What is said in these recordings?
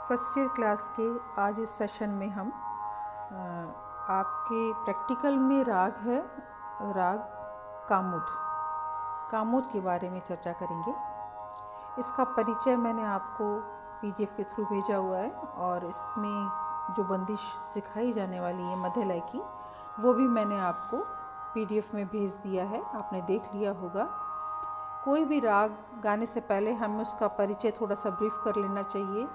First year class के आज इस सेशन में हम आपके प्रैक्टिकल में राग है राग कामुद के बारे में चर्चा करेंगे। इसका परिचय मैंने आपको पीडीएफ के थ्रू भेजा हुआ है और इसमें जो बंदिश सिखाई जाने वाली है मध्य लय की वो भी मैंने आपको पीडीएफ में भेज दिया है, आपने देख लिया होगा। कोई भी राग गाने से पहले हमें उसका परिचय थोड़ा सा ब्रीफ कर लेना चाहिए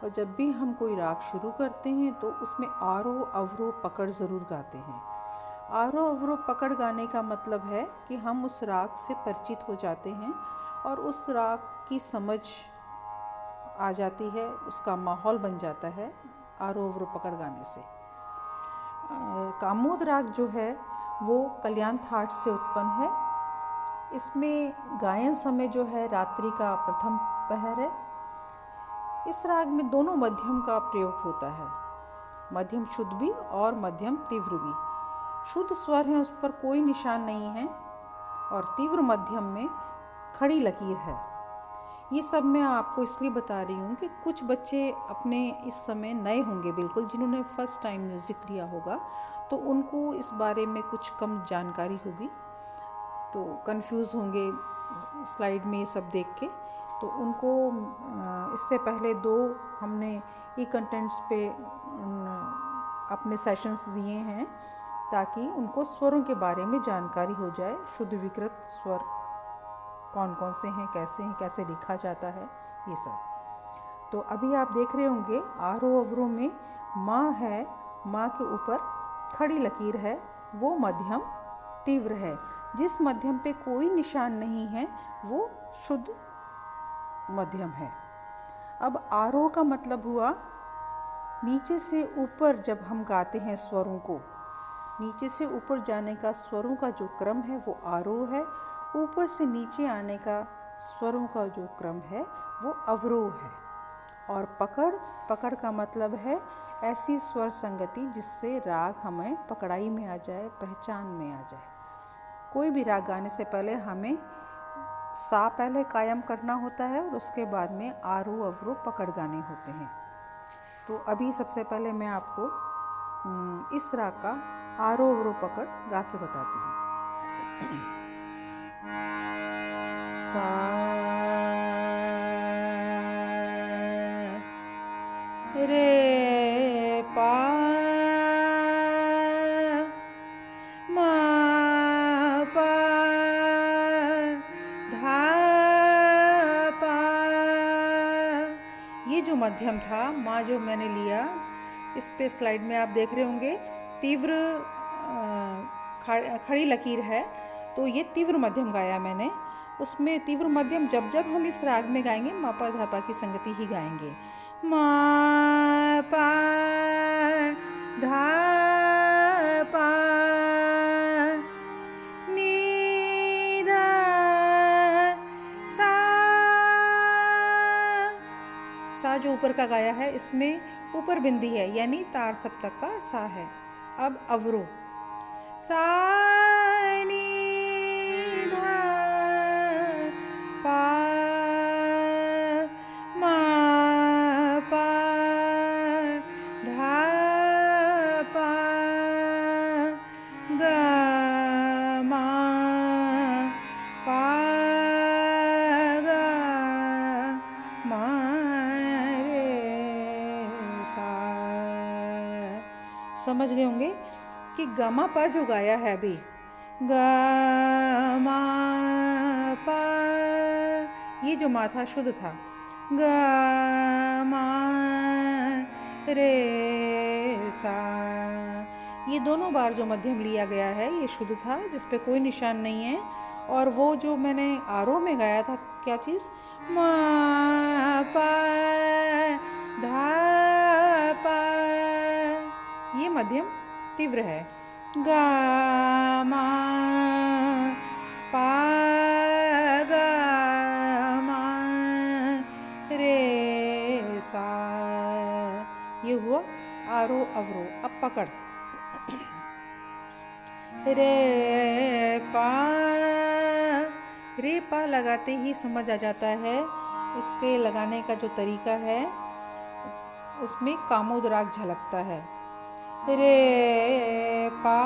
और जब भी हम कोई राग शुरू करते हैं तो उसमें आरोह अवरोह पकड़ ज़रूर गाते हैं। आरोह अवरोह पकड़ गाने का मतलब है कि हम उस राग से परिचित हो जाते हैं और उस राग की समझ आ जाती है, उसका माहौल बन जाता है आरोह अवरोह पकड़ गाने से। कामोद राग जो है वो कल्याण थाट से उत्पन्न है। इसमें गायन समय जो है रात्रि का प्रथम पहर है। इस राग में दोनों मध्यम का प्रयोग होता है, मध्यम शुद्ध भी और मध्यम तीव्र भी। शुद्ध स्वर है, उस पर कोई निशान नहीं है और तीव्र मध्यम में खड़ी लकीर है। ये सब मैं आपको इसलिए बता रही हूँ कि कुछ बच्चे अपने इस समय नए होंगे बिल्कुल, जिन्होंने फर्स्ट टाइम म्यूज़िक लिया होगा, तो उनको इस बारे में कुछ कम जानकारी होगी, तो कंफ्यूज होंगे स्लाइड में ये सब देख के। तो उनको इससे पहले 2 हमने ई कंटेंट्स पे अपने सेशंस दिए हैं ताकि उनको स्वरों के बारे में जानकारी हो जाए, शुद्ध विकृत स्वर कौन कौन से हैं, कैसे लिखा जाता है, ये सब। तो अभी आप देख रहे होंगे आरोह अवरोह में माँ है, माँ के ऊपर खड़ी लकीर है, वो मध्यम तीव्र है। जिस मध्यम पे कोई निशान नहीं है वो शुद्ध मध्यम है। अब आरोह का मतलब हुआ नीचे से ऊपर, जब हम गाते हैं स्वरों को, नीचे से ऊपर जाने का स्वरों का जो क्रम है वो आरोह है, ऊपर से नीचे आने का स्वरों का जो क्रम है वो अवरोह है। और पकड़ का मतलब है ऐसी स्वर संगति जिससे राग हमें पकड़ाई में आ जाए, पहचान में आ जाए। कोई भी राग गाने से पहले हमें सा पहले कायम करना होता है और उसके बाद में आरोह अवरोह पकड़ गाने होते हैं। तो अभी सबसे पहले मैं आपको इस राग का आरोह अवरोह पकड़ गा के बताती हूँ। सा रे पा मा पा धा पा। ये जो मध्यम था, माँ जो मैंने लिया, इस पे स्लाइड में आप देख रहे होंगे तीव्र खड़ी लकीर है, तो ये तीव्र मध्यम गाया मैंने। उसमें तीव्र मध्यम जब हम इस राग में गाएंगे मा पा धा पा की संगति ही गाएंगे। मा पा धा पा नी धा सा जो ऊपर का गाया है इसमें ऊपर बिंदी है, यानी तार सप्तक का सा है। अब अवरोह सा नी धा पा मा पा धा पा गा मा पा गा मा रे सा। समझ गए होंगे कि गामा पा जो गाया है अभी, गामा पा, ये जो मा था शुद्ध था, गामा रे सा। ये दोनों बार जो मध्यम लिया गया है ये शुद्ध था, जिस पे कोई निशान नहीं है। और वो जो मैंने आरोह में गाया था, क्या चीज़, मा पा धा पा, ये मध्यम तीव्र है। गा मा पा गा मा रे सा, ये हुआ आरोह अवरोह। अब पकड़ रे पा लगाते ही समझ आ जाता है इसके लगाने का जो तरीका है। उसमें कामोद राग झलकता है। रे पा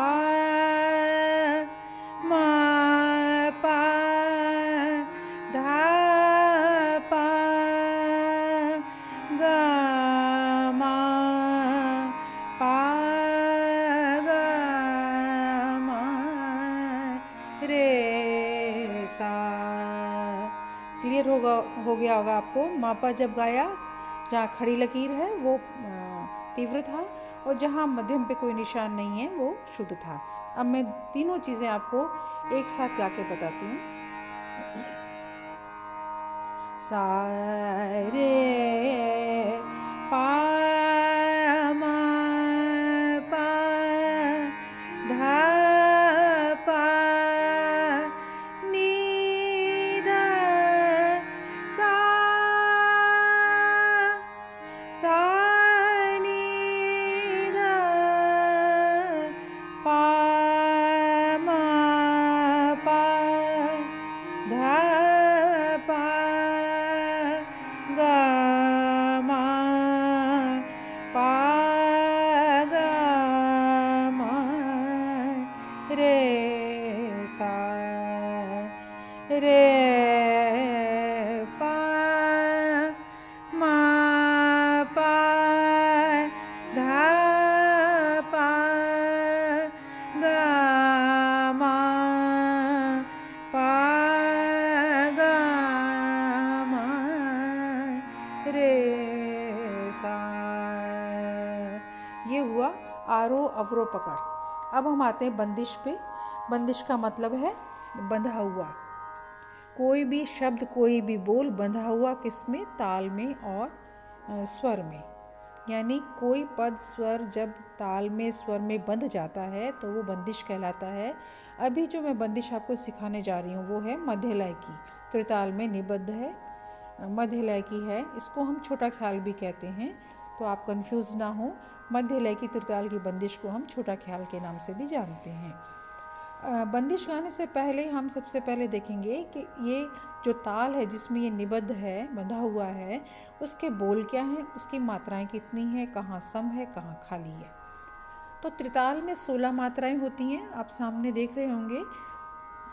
मा पा धा पा गा मा पा गा मा रे सा। क्लियर हो गया होगा आपको। मापा जब गाया, जहाँ खड़ी लकीर है वो तीव्र था और जहाँ मध्यम पे कोई निशान नहीं है वो शुद्ध था। अब मैं तीनों चीज़ें आपको एक साथ गा के बताती हूँ। सा रे पा मा पा धा पा नी धा सा सा नी धा पा मा पा धा पा गा मा पा गा मा रे सा रे पा मा पा धा पा गा मा पा गा मा रे सा। ये हुआ आरोह अवरोह पकड़। अब हम आते हैं बंदिश पे। बंदिश का मतलब है बंधा हुआ। कोई भी शब्द, कोई भी बोल बंधा हुआ किसमें? ताल में और स्वर में। यानी कोई पद स्वर जब ताल में, स्वर में बंध जाता है तो वो बंदिश कहलाता है। अभी जो मैं बंदिश आपको सिखाने जा रही हूँ वो है मध्य लय की, त्रिताल में निबद्ध है, मध्य लय की है। इसको हम छोटा ख्याल भी कहते हैं, तो आप कंफ्यूज ना हो। मध्य लय की त्रिताल की बंदिश को हम छोटा ख्याल के नाम से भी जानते हैं। बंदिश गाने से पहले हम सबसे पहले देखेंगे कि ये जो ताल है जिसमें ये निबद्ध है, बंधा हुआ है, उसके बोल क्या हैं, उसकी मात्राएं कितनी हैं, कहाँ सम है, कहाँ खाली है। तो त्रिताल में 16 मात्राएं होती हैं। आप सामने देख रहे होंगे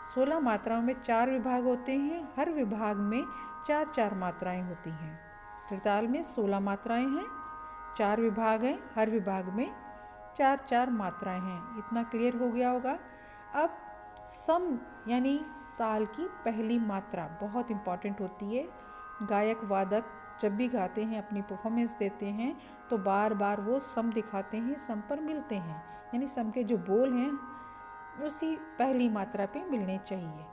16 मात्राओं में 4 विभाग होते हैं। हर विभाग में 4-4 मात्राएं होती हैं। त्रिताल में 16 मात्राएं हैं, 4 विभाग हैं, हर विभाग में 4-4 मात्राएं हैं। इतना क्लियर हो गया होगा। अब सम यानी ताल की पहली मात्रा बहुत इम्पॉर्टेंट होती है। गायक वादक जब भी गाते हैं, अपनी परफॉर्मेंस देते हैं, तो बार बार वो सम दिखाते हैं, सम पर मिलते हैं। यानी सम के जो बोल हैं उसी पहली मात्रा पे मिलने चाहिए।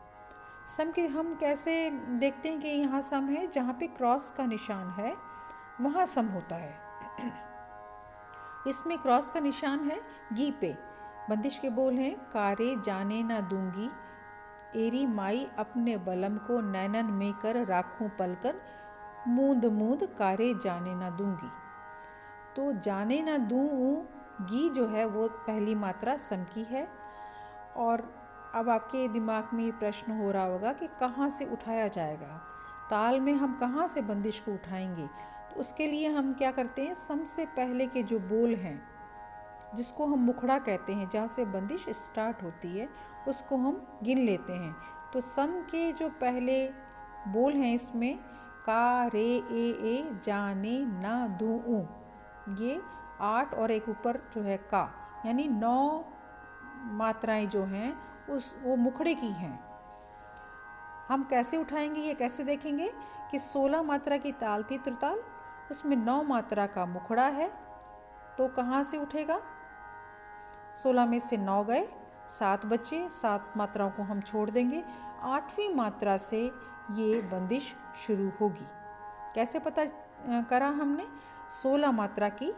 सम के हम कैसे देखते हैं कि यहाँ सम है? जहाँ पे क्रॉस का निशान है वहाँ सम होता है। इसमें क्रॉस का निशान है गी पे। बंदिश के बोल हैं, कारे जाने ना दूंगी, एरी माई अपने बलम को नैनन में कर राखूं पलकन, मूंद मूंद कारे जाने ना दूंगी। तो जाने ना दूं, गी जो है वो पहली मात्रा सम की है। और अब आपके दिमाग में ये प्रश्न हो रहा होगा कि कहाँ से उठाया जाएगा, ताल में हम कहाँ से बंदिश को उठाएंगे? तो उसके लिए हम क्या करते हैं, सम से पहले के जो बोल हैं जिसको हम मुखड़ा कहते हैं, जहाँ से बंदिश स्टार्ट होती है, उसको हम गिन लेते हैं। तो सम के जो पहले बोल हैं इसमें का, रे, ए, जाने ना दूं, ये 8 और एक ऊपर जो है का, यानी 9 मात्राएं जो हैं वो मुखड़े की हैं। हम कैसे उठाएंगे, ये कैसे देखेंगे कि 16 मात्रा की ताल थी त्रिताल, उसमें 9 मात्रा का मुखड़ा है, तो कहाँ से उठेगा? 16 में से 9 गए, 7 बचे, 7 मात्राओं को हम छोड़ देंगे, 8वीं मात्रा से ये बंदिश शुरू होगी। कैसे पता करा हमने? 16 मात्रा की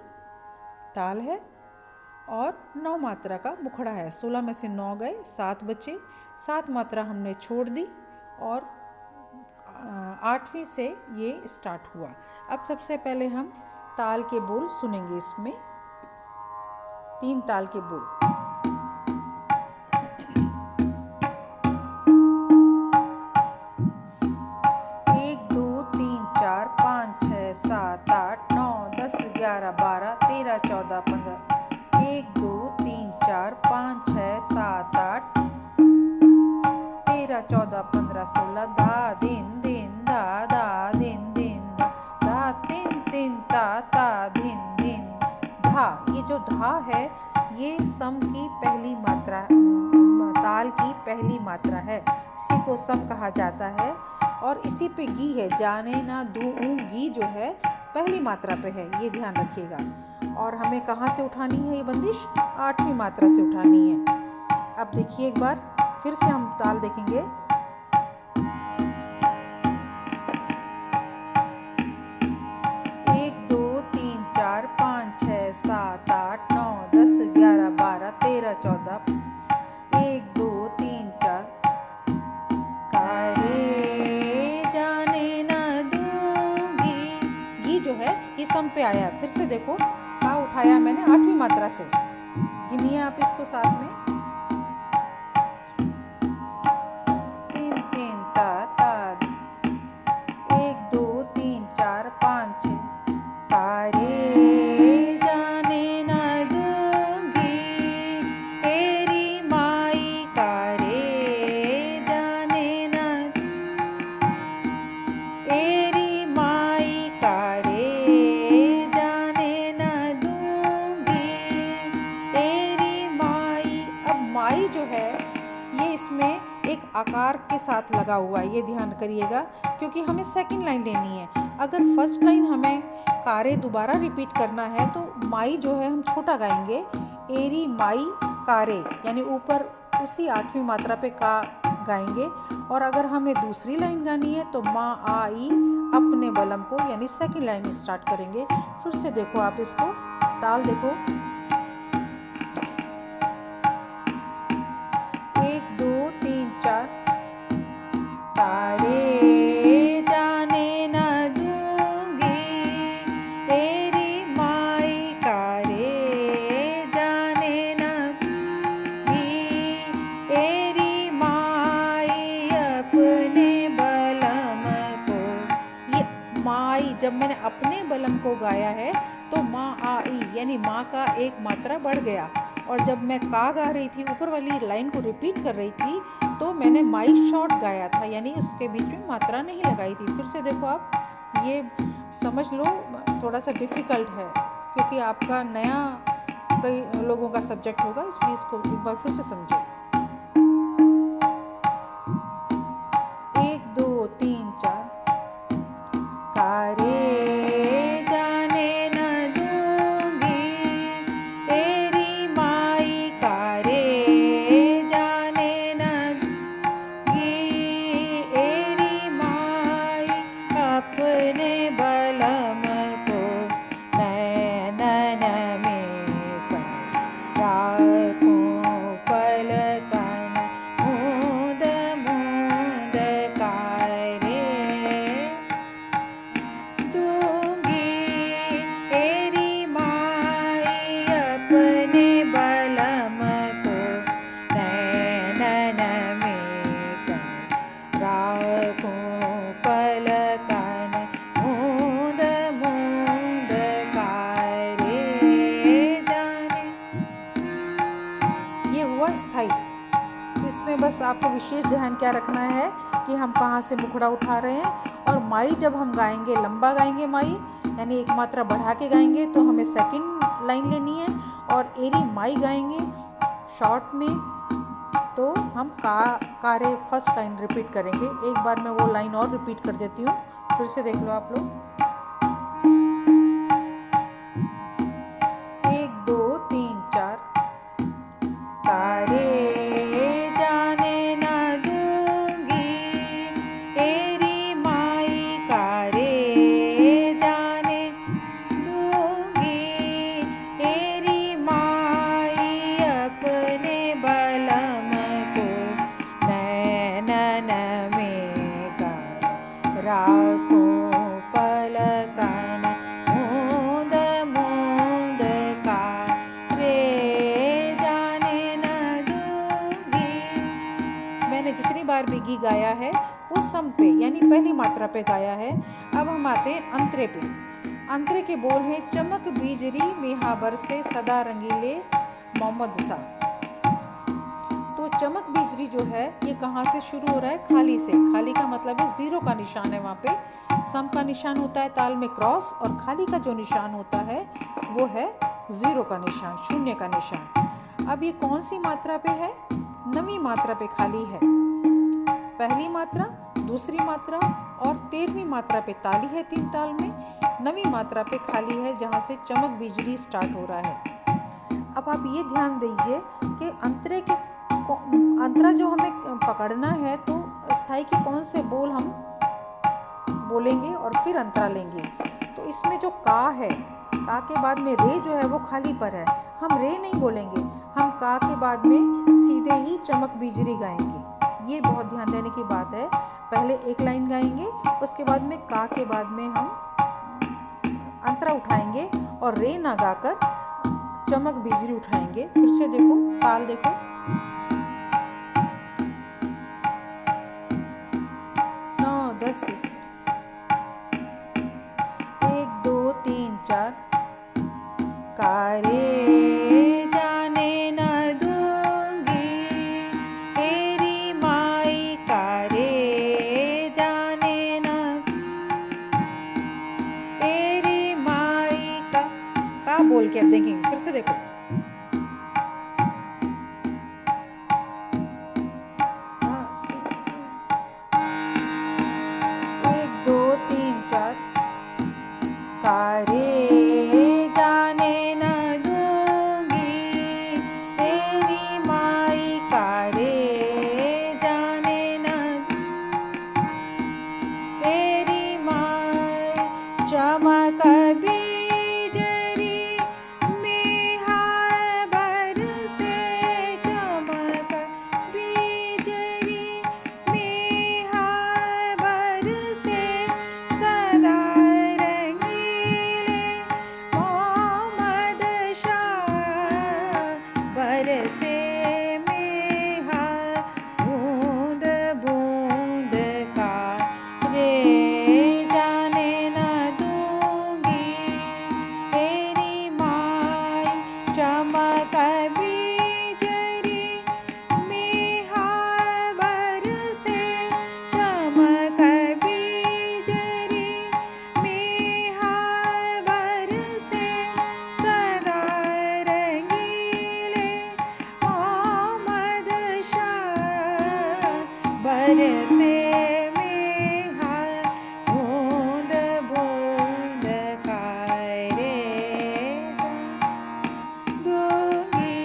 ताल है और 9 मात्रा का मुखड़ा है। 16 में से 9 गए, 7 बचे, 7 मात्रा हमने छोड़ दी और 8वीं से ये स्टार्ट हुआ। अब सबसे पहले हम ताल के बोल सुनेंगे। इसमें 3 ताल के बोल। 1 2 3 4 5 6 7 8 9 10 10 11 12 13 14 15 1 2 3 4 5 6 7 8 13 14 15 16 धा दिन दिन धा धा दिन दिन धा धा तीन तीन ता ता दिन दिन धा। ये जो धा है ये सम की पहली मात्रा, ताल की पहली मात्रा है, इसी को सम कहा जाता है। और इसी पे गी है, जाने ना दू गी जो है पहली मात्रा पे है, ये ध्यान रखिएगा। और हमें कहाँ से उठानी है ये बंदिश? 8वीं मात्रा से उठानी है। अब देखिए एक बार फिर से हम ताल देखेंगे। 1 2 3 4 5 6 7 8 9 10 11 12 13 14 1 2 3 4 कारे जाने ना दूंगी, गी जो है ये सम पे आया। फिर से देखो का उठाया मैंने 8वीं मात्रा से, गिनिए आप इसको साथ में। 3 3 ता ता 1 2 3 4 5 6 कारे जाने ना दूंगी तेरी माई, कारे जाने ना तेरी माई, कारे जाने ना दूंगी तेरी माई। अब माई जो है ये इसमें एक आकार के साथ लगा हुआ है, ये ध्यान करिएगा, क्योंकि हमें सेकंड लाइन लेनी है। अगर फर्स्ट लाइन हमें कारे दोबारा रिपीट करना है तो माई जो है हम छोटा गाएंगे, एरी माई कारे, यानी ऊपर उसी 8वीं मात्रा पे का गाएंगे। और अगर हमें दूसरी लाइन गानी है तो माँ आई अपने बलम को, यानी सेकंड लाइन स्टार्ट करेंगे। फिर से देखो आप इसको, ताल देखो। 1 2 3 4 कारे जाने ना दूंगी तेरी माई, कारे जाने ना दूंगी तेरी माई अपने बलम को। ये माई जब मैंने अपने बलम को गाया है तो माँ आई, यानी माँ का एक मात्रा बढ़ गया। और जब मैं का गा रही थी, ऊपर वाली लाइन को रिपीट कर रही थी, तो मैंने माई शॉर्ट गाया था, यानी उसके बीच में मात्रा नहीं लगाई थी। फिर से देखो आप, ये समझ लो थोड़ा सा डिफ़िकल्ट है, क्योंकि आपका नया कई लोगों का सब्जेक्ट होगा, इसलिए इसको एक बार फिर से समझो। 1 2 3 4 कारे जाने ना दूंगी तेरी माई, कारे जाने ना दूंगी तेरी माई अपने बलम को नैनन में कर राखूं पलकन मूंद मूंद कारे दूंगी तेरी माई अपने बलम को नैनन में कर राखूं पलकन मूंद मूंद कारे जाने। ये हुआ स्थाई। इसमें बस आपको विशेष ध्यान क्या रखना है कि हम कहाँ से मुखड़ा उठा रहे हैं। और माई जब हम गाएंगे, लंबा गाएंगे माई, यानी एक मात्रा बढ़ा के गाएंगे, तो हमें सेकंड लाइन लेनी है। और एरी माई गाएंगे शॉर्ट में, तो हम कारे फर्स्ट लाइन रिपीट करेंगे। एक बार मैं वो लाइन और रिपीट कर देती हूँ, फिर से देख लो आप लोग। 1 2 3 4 कारे जाने ना दूंगी तेरी माई, कारे जाने दूंगी तेरी माई अपने बलम को नैनन में कर राखूं पलकन मूंद मूंद कारे जाने ना दूंगी। मैंने जितनी बार भी गी गाया है उस सम पे, यानी पहली मात्रा पे गाया है। अब हम आते हैं अंतरे पे। अंतरे के बोल हैं चमक बीजरी मेहा बरसे सदा रंगीले मोहम्मद सा। तो चमक बीजरी जो है ये कहाँ से शुरू हो रहा है? खाली से। खाली का मतलब है जीरो का निशान है वहाँ पे। सम का निशान होता है ताल में क्रॉस, और खाली का जो निशान होता है वो है जीरो का निशान, शून्य का निशान। अब ये कौन सी मात्रा पे है? नवीं मात्रा पे खाली है। पहली मात्रा, दूसरी मात्रा और 13वीं मात्रा पे ताली है 3 ताल में। नवीं मात्रा पे खाली है जहाँ से चमक बीजरी स्टार्ट हो रहा है। अब आप ये ध्यान दीजिए कि अंतरा जो हमें पकड़ना है तो स्थाई के कौन से बोल हम बोलेंगे और फिर अंतरा लेंगे। तो इसमें जो का है, का के बाद में रे जो है वो खाली पर है, हम रे नहीं बोलेंगे, हम का के बाद में सीधे ही चमक बीजरी गाएंगे। ये बहुत ध्यान देने की बात है। पहले एक लाइन गाएंगे, उसके बाद में का के बाद में हम अंतरा उठाएंगे और रे ना गाकर चमक बीजरी उठाएंगे। फिर से देखो, ताल देखो, 9 10 1 2 3 4 कारे जाने न दूंगी तेरी माई, कारे जाने न तेरी माई का बोल के अब देखेंगे। फिर से देखो, 1 2 3 4 कारे जाने न दूंगी तेरी माई, कारे जाने न तेरी माई। चमक बीजरी मेहा बरसे, चमक बीजरी मेहा बरसे सदा रंगीले मोहम्मद शाह। बरसे मेहा बूंद बूंद का रे जाने न दूंगी तेरी माई। चमक बीजरी मेहा बरसे, चमक बीजरी मेहा बरसे सदा रंगीले मोहम्मद शाह। बरसे मेहा बूंद बूंद का रे दूंगी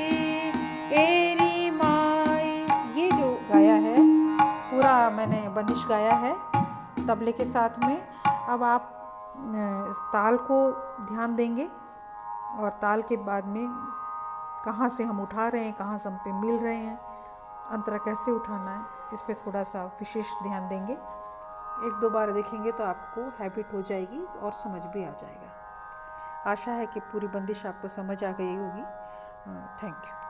तेरी माई। ये जो गाया है पूरा मैंने बंदिश गाया है तबले के साथ में। अब आप इस ताल को ध्यान देंगे और ताल के बाद में कहाँ से हम उठा रहे हैं, कहाँ से हम पे मिल रहे हैं, अंतरा कैसे उठाना है, इस पे थोड़ा सा विशेष ध्यान देंगे। 1-2 बार देखेंगे तो आपको हैबिट हो जाएगी और समझ भी आ जाएगा। आशा है कि पूरी बंदिश आपको समझ आ गई होगी। Thank you.